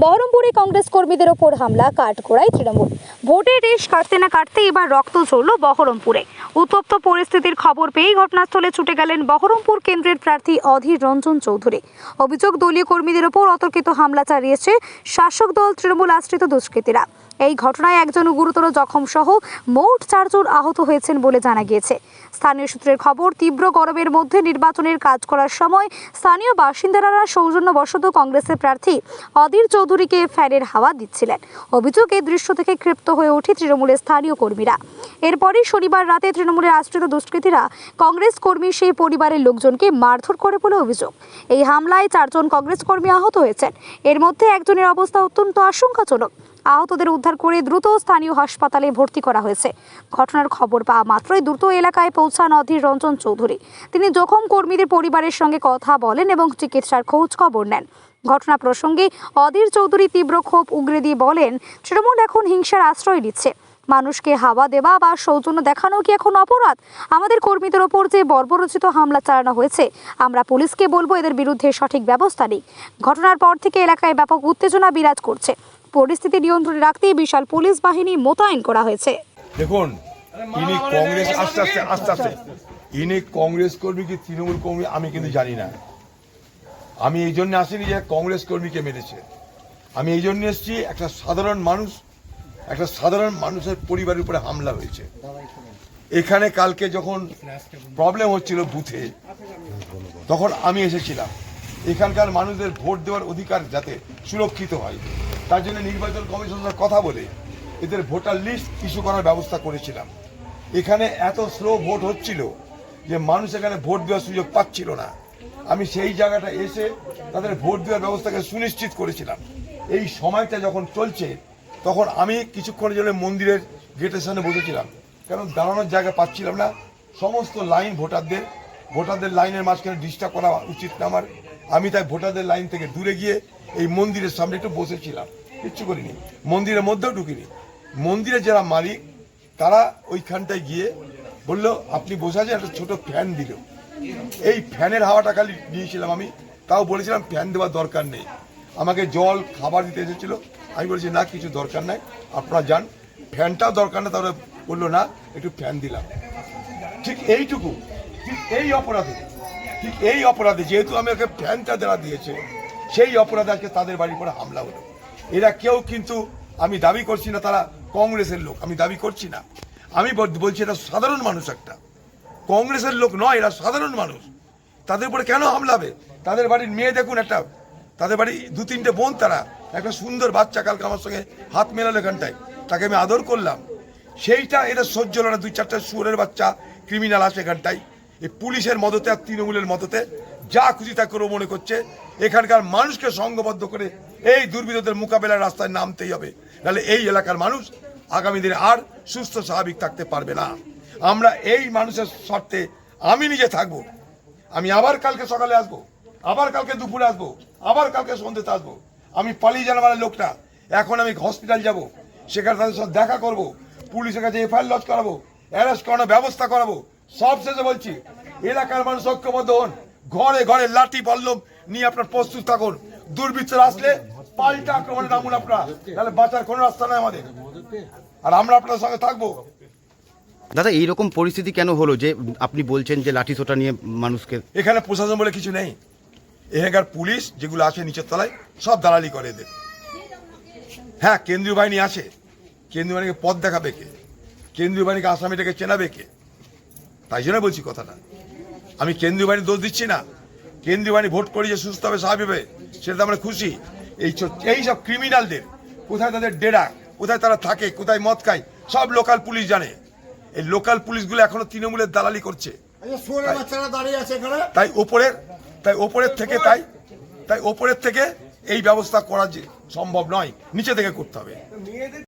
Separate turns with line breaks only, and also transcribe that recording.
বহরমপুরে কংগ্রেস কর্মীদের ওপর হামলা, কাঠগড়ায় তৃণমূল। ভোটের রেশ কাটতে না কাটতে এবার রক্ত ঝরল বহরমপুরে। উত্তপ্ত পরিস্থিতির খবর পেয়েই ঘটনাস্থলে ছুটে গেলেন বহরমপুর কেন্দ্রের প্রার্থী অধীর রঞ্জন চৌধুরী। অভিযোগ, দলীয় কর্মীদের ওপর অতর্কিত হামলা চালিয়েছে শাসক দল তৃণমূল আশ্রিত দুষ্কৃতীরা। এই ঘটনায় একজন গুরুতর জখম সহ মোট 4 জন আহত হয়েছেন বলে জানা গিয়েছে। স্থানীয় সূত্রের খবর, তীব্র গরমের মধ্যে নির্বাচনের কাজ করার সময় স্থানীয় বাসিন্দারা সৌজন্যবশত কংগ্রেসের প্রার্থী অধীর চৌধুরীকে ফ্যানের হাওয়া দিচ্ছিলেন। অভিযোগ, এই দৃশ্য থেকে ক্ষিপ্ত হয়ে ওঠে তৃণমূলের স্থানীয় কর্মীরা। এরপরই শনিবার রাতে তৃণমূলের আশ্রিত দুষ্কৃতীরা কংগ্রেস কর্মী সেই পরিবারের লোকজনকে মারধর করে বলে অভিযোগ। এই হামলায় 4 জন কংগ্রেস কর্মী আহত হয়েছেন। এর মধ্যে একজনের অবস্থা অত্যন্ত আশঙ্কাজনক। আহতদের উদ্ধার করে দ্রুত স্থানীয় হাসপাতালে ভর্তি করা হয়েছে। ঘটনার খবর পাওয়া মাত্রই দ্রুত এলাকায় পৌঁছান অধীর রঞ্জন চৌধুরী। তিনি জখম কর্মীদের পরিবারের সঙ্গে কথা বলেন এবং চিকিৎসার খোঁজ খবর নেন। ঘটনা প্রসঙ্গে অধীর চৌধুরী তীব্র ক্ষোভ উগরে দিয়ে বলেন, তৃণমূল এখন হিংসার আশ্রয় নিচ্ছে। মানুষকে হাওয়া দেওয়া বা সৌজন্য দেখানো কি এখন অপরাধ? আমাদের কর্মীদের ওপর যে বর্বরোচিত হামলা চালানো হয়েছে, আমরা পুলিশকে বলবো এদের বিরুদ্ধে সঠিক ব্যবস্থা নিক। ঘটনার পর থেকে এলাকায় ব্যাপক উত্তেজনা বিরাজ করছে। পরিস্থিতি নিয়ন্ত্রণে রাখতে বিশাল পুলিশ বাহিনী মোতায়েন করা হয়েছে।
দেখুন, ইনি কংগ্রেস আস্তে ইনি কংগ্রেস কর্মী কি তৃণমূল কর্মী আমি কিন্তু জানি না। আমি এই জন্য আসিনি যে কংগ্রেস কর্মীকে মেরেছে। আমি এই জন্য এসেছি, একটা সাধারণ মানুষের পরিবারের উপরে হামলা হয়েছে। এখানে কালকে যখন প্রবলেম হচ্ছিল বুথে, তখন আমি এসেছিলাম। এখানকার মানুষদের ভোট দেওয়ার অধিকার যাতে সুরক্ষিত হয়, তার জন্য নির্বাচন কমিশনের কথা বলে এদের ভোটার লিস্ট ইস্যু করার ব্যবস্থা করেছিলাম। এখানে এত স্লো ভোট হচ্ছিল যে মানুষ এখানে ভোট দেওয়ার সুযোগ পাচ্ছিল না। আমি সেই জায়গাটা এসে তাদের ভোট দেওয়ার ব্যবস্থাকে সুনিশ্চিত করেছিলাম। এই সময়টা যখন চলছে, তখন আমি কিছুক্ষণের জন্য মন্দিরের গেটের সামনে বসেছিলাম, কারণ দাঁড়ানোর জায়গা পাচ্ছিলাম না। সমস্ত লাইন ভোটারদের লাইনের মাঝখানে ডিস্টার্ব করা উচিত না আমার। আমি তাই ভোটারদের লাইন থেকে দূরে গিয়ে এই মন্দিরের সামনে একটু বসেছিলাম, কিচ্ছু করিনি। মন্দিরের মধ্যেও ঢুকিনি। মন্দিরে যারা মালিক তারা ওইখানটায় গিয়ে বললো, আপনি বসে আছেন, একটা ছোট ফ্যান দিল। এই ফ্যানের হাওয়াটা খালি নিয়েছিলাম আমি। তাও বলেছিলাম ফ্যান দেওয়ার দরকার নেই। আমাকে জল খাবার দিতে এসেছিল, আমি বলেছি না, কিছু দরকার নাই, আপনারা যান, ফ্যানটাও দরকার না। তাহলে বললো না, একটু ফ্যান দিলাম। ঠিক এইটুকু, ঠিক এই অপরাধে যেহেতু আমাকে ফ্যানটা দেওয়া দিয়েছে, সেই অপরাধে আজকে তাদের বাড়ির পরে হামলা হলো। এরা কেউ কিন্তু, আমি দাবি করছি না তারা কংগ্রেসের লোক, আমি দাবি করছি না। আমি বলছি এটা সাধারণ মানুষ, একটা কংগ্রেসের লোক নয়, এরা সাধারণ মানুষ। তাদের উপরে কেন হামলা হবে? তাদের বাড়ির মেয়ে দেখুন, তাদের বাড়ি 2-3টে বোন, তারা একটা সুন্দর বাচ্চা কালকে আমার সঙ্গে হাত মেলালো এখানটায়, তাকে আমি আদর করলাম। সেইটা এরা সহ্য হলো না। 2-4টা শুয়োরের বাচ্চা ক্রিমিনাল আছে এখানটায়। এই পুলিশের মদতে আর তৃণমূলের মদতে যা খুশি তা করে মনে করছে। এখানকার মানুষকে সংঘবদ্ধ করে এই দুর্বৃত্তদের মোকাবেলার রাস্তায় নামতেই হবে, নাহলে এই এলাকার মানুষ আগামী দিনে আর সুস্থ স্বাভাবিক থাকতে পারবে না। আমরা এই মানুষের স্বার্থে আমি নিজে থাকবো। আমি আবার কালকে সকালে আসবো, আবার কালকে দুপুরে আসবো, আবার কালকে সন্ধ্যেতে আসবো। আমি পালিয়ে জানাবার লোকটা। এখন আমি হসপিটাল যাব, সেখানে তাদের সাথে দেখা করব, পুলিশের কাছে এফআইআর লজ করাবো, অ্যারেস্ট করানোর ব্যবস্থা করাবো। সব শেষে বলছি, এলাকার মানুষ ঐক্যবদ্ধ হন, ঘরে ঘরে লাঠি বল্লম নিয়ে আপনার প্রস্তুত থাকুন। দুর্বৃত্তরা আসলে পাল্টা আক্রমণে নামুন আপনারা, তাহলে বাঁচার কোনো রাস্তা নাই আমাদের। আর আমরা আপনার সঙ্গে থাকবো।
দাদা, এইরকম পরিস্থিতি কেন হলো যে আপনি বলছেন যে লাঠি সোটা নিয়ে মানুষকে?
এখানে প্রশাসন বলে কিছু নেই। এখানকার পুলিশ যেগুলো আছে নিচের তলায়, সব দালালি করে এদের। হ্যাঁ, কেন্দ্রীয় বাহিনী আছে, কেন্দ্রীয় বাহিনীকে পথ দেখাবে কে? কেন্দ্রীয় বাহিনীকে আসামিটাকে চেনাবে কে? তাই জন্য বলছি কথাটা। আমি কেন্দ্রীয় বাহিনীর দোষ দিচ্ছি না। কেন্দ্রীয় বাহিনী ভোট করিয়ে সুস্থ হবে, স্বাভাবিক হবে, সেটা আমরা খুশি। এই সব ক্রিমিনালদের কোথায় তাদের ডেরা, কোথায় তারা থাকে, কোথায় মদ খায়, সব লোকাল পুলিশ জানে। এই লোকাল পুলিশগুলো এখনো তৃণমূলের দালালি করছে। তাই ওপরের থেকে এই ব্যবস্থা করা যে সম্ভব নয়, নিচে থেকে করতে হবে।